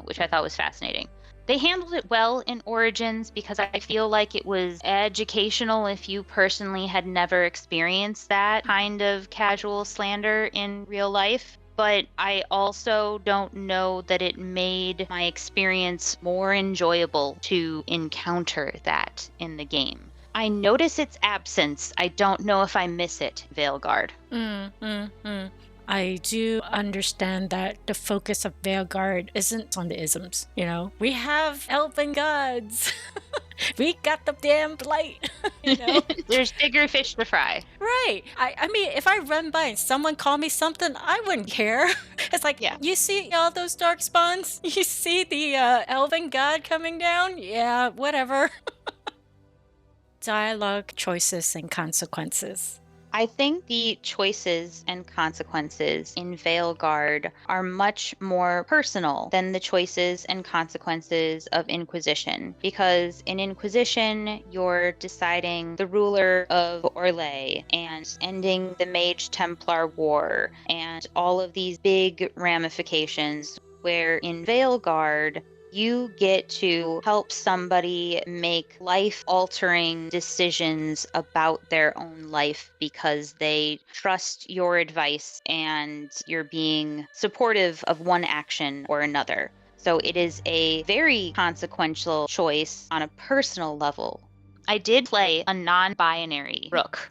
Speaker 2: which I thought was fascinating. They handled it well in Origins because I feel like it was educational if you personally had never experienced that kind of casual slander in real life. But I also don't know that it made my experience more enjoyable to encounter that in the game. I notice its absence. I don't know if I miss it, Veilguard.
Speaker 1: I do understand that the focus of Veilguard isn't on the isms. We have elven gods. We got the damn blight.
Speaker 2: There's bigger fish to fry.
Speaker 1: Right. I mean, if I run by and someone called me something, I wouldn't care. It's like, you see all those dark spawns? You see the elven god coming down? Yeah, whatever. Dialogue, choices, and consequences.
Speaker 2: I think the choices and consequences in Veilguard are much more personal than the choices and consequences of Inquisition. Because in Inquisition, you're deciding the ruler of Orlais and ending the Mage Templar War and all of these big ramifications, where in Veilguard, you get to help somebody make life-altering decisions about their own life because they trust your advice and you're being supportive of one action or another. So it is a very consequential choice on a personal level. I did play a non-binary rook.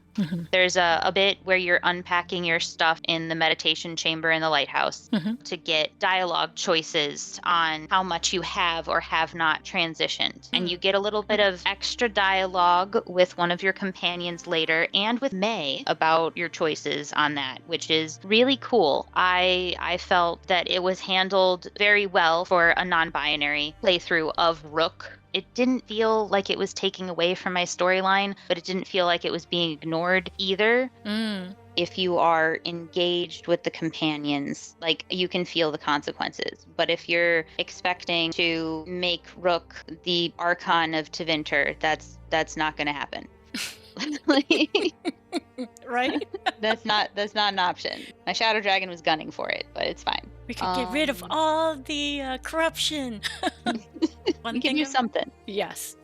Speaker 2: There's a bit where you're unpacking your stuff in the meditation chamber in the lighthouse to get dialogue choices on how much you have or have not transitioned. And you get a little bit of extra dialogue with one of your companions later and with May about your choices on that, which is really cool. I felt that it was handled very well for a non-binary playthrough of Rook. It didn't feel like it was taking away from my storyline, but it didn't feel like it was being ignored either. If you are engaged with the companions, like, you can feel the consequences. But if you're expecting to make Rook the Archon of Tevinter, that's not going to happen.
Speaker 1: Right?
Speaker 2: That's not an option. My Shadow Dragon was gunning for it, but it's fine.
Speaker 1: We could get rid of all the corruption.
Speaker 2: We can do something.
Speaker 1: Yes.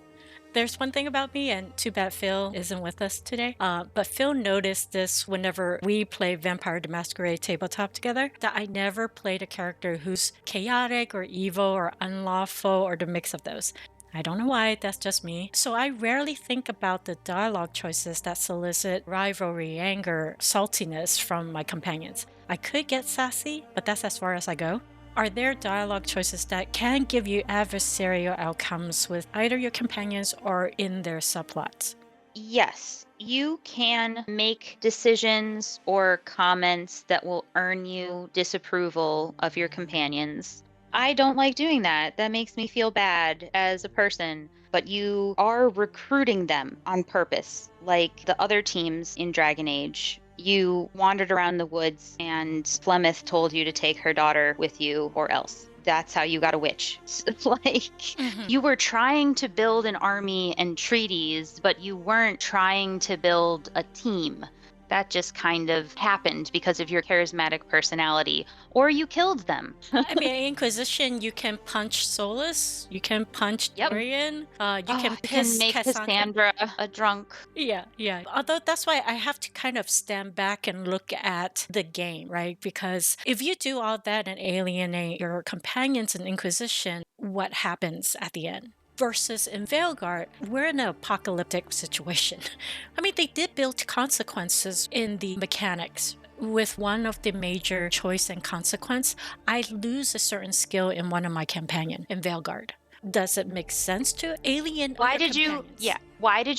Speaker 1: There's one thing about me, and too bad Phil isn't with us today, but Phil noticed this whenever we play Vampire the Masquerade tabletop together, that I never played a character who's chaotic or evil or unlawful or the mix of those. I don't know why, that's just me. So I rarely think about the dialogue choices that solicit rivalry, anger, saltiness from my companions. I could get sassy, but that's as far as I go. Are there dialogue choices that can give you adversarial outcomes with either your companions or in their subplots?
Speaker 2: Yes. You can make decisions or comments that will earn you disapproval of your companions. I don't like doing that. That makes me feel bad as a person. But you are recruiting them on purpose, like the other teams in Dragon Age. You wandered around the woods and Flemeth told you to take her daughter with you or else. That's how you got a witch. You were trying to build an army and treaties, but you weren't trying to build a team. That just kind of happened because of your charismatic personality, or you killed them.
Speaker 1: I mean, in Inquisition, you can punch Solus, you can punch Dorian, you can piss
Speaker 2: make Cassandra a drunk.
Speaker 1: Yeah. Although that's why I have to kind of stand back and look at the game, right? Because if you do all that and alienate your companions in Inquisition, what happens at the end? Versus in Veilguard, we're in an apocalyptic situation. I mean, they did build consequences in the mechanics. With one of the major choice and consequence, I lose a certain skill in one of my companion in Veilguard. Does it make sense to alien?
Speaker 2: Why did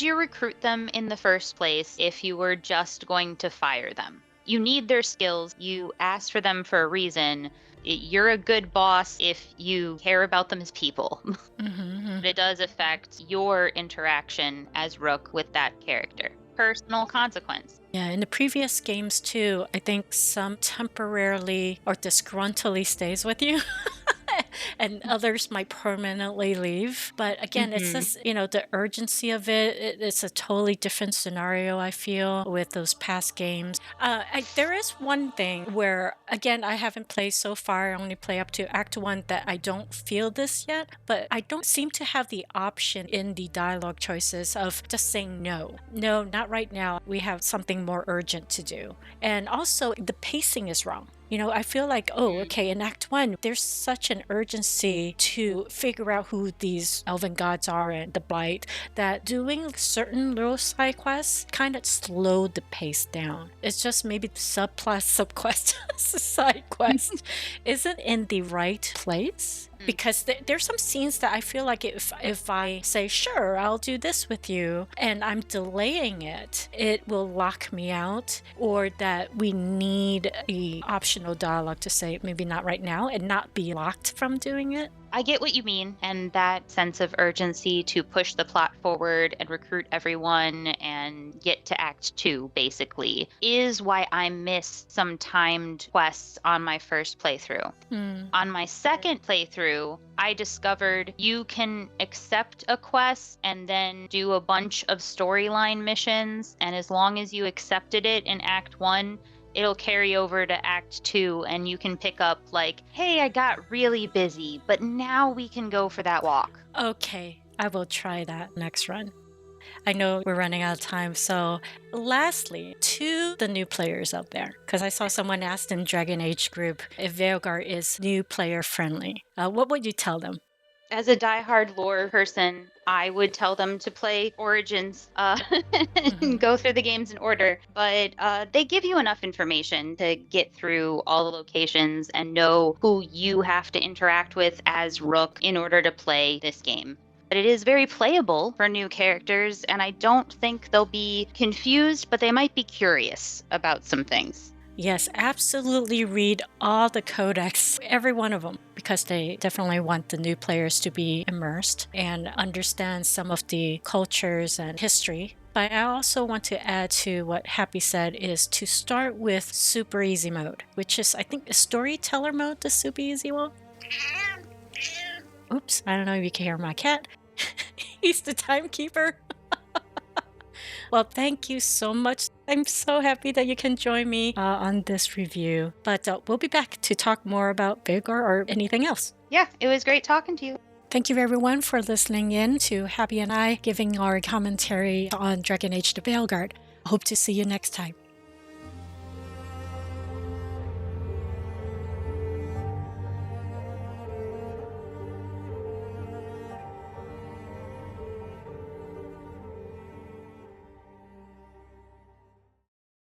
Speaker 2: you recruit them in the first place if you were just going to fire them? You need their skills. You asked for them for a reason. You're a good boss if you care about them as people. It does affect your interaction as Rook with that character. Personal consequence.
Speaker 1: Yeah, in the previous games too, I think some temporarily or disgruntledly stays with you. And others might permanently leave. But again, it's just, the urgency of it's a totally different scenario, I feel, with those past games. There is one thing where, again, I haven't played so far. I only play up to Act 1 that I don't feel this yet. But I don't seem to have the option in the dialogue choices of just saying no. No, not right now. We have something more urgent to do. And also, the pacing is wrong. I feel like, in Act 1, there's such an urgency to figure out who these elven gods are and the Blight that doing certain little side quests kind of slowed the pace down. It's just maybe the subquest, side quest isn't in the right place. Because there's some scenes that I feel like if I say, sure, I'll do this with you, and I'm delaying it, it will lock me out, or that we need a optional dialogue to say, maybe not right now, and not be locked from doing it.
Speaker 2: I get what you mean, and that sense of urgency to push the plot forward and recruit everyone and get to Act 2, basically, is why I missed some timed quests on my first playthrough. On my second playthrough, I discovered you can accept a quest and then do a bunch of storyline missions, and as long as you accepted it in Act 1, it'll carry over to Act 2 and you can pick up like, hey, I got really busy, but now we can go for that walk.
Speaker 1: Okay, I will try that next run. I know we're running out of time, so lastly, to the new players out there, because I saw someone asked in Dragon Age group if Veilguard is new player friendly. What would you tell them?
Speaker 2: As a diehard lore person, I would tell them to play Origins and go through the games in order. But they give you enough information to get through all the locations and know who you have to interact with as Rook in order to play this game. But it is very playable for new characters, and I don't think they'll be confused, but they might be curious about some things.
Speaker 1: Yes, absolutely read all the codex, every one of them, because they definitely want the new players to be immersed and understand some of the cultures and history. But I also want to add to what Happy said is to start with super easy mode, which is, I think, a storyteller mode, the super easy one. Oops, I don't know if you can hear my cat. He's the timekeeper. Well, thank you so much. I'm so happy that you can join me on this review. But we'll be back to talk more about Veilguard or anything else.
Speaker 2: Yeah, it was great talking to you.
Speaker 1: Thank you everyone for listening in to Happy and I giving our commentary on Dragon Age the Veilguard. Hope to see you next time.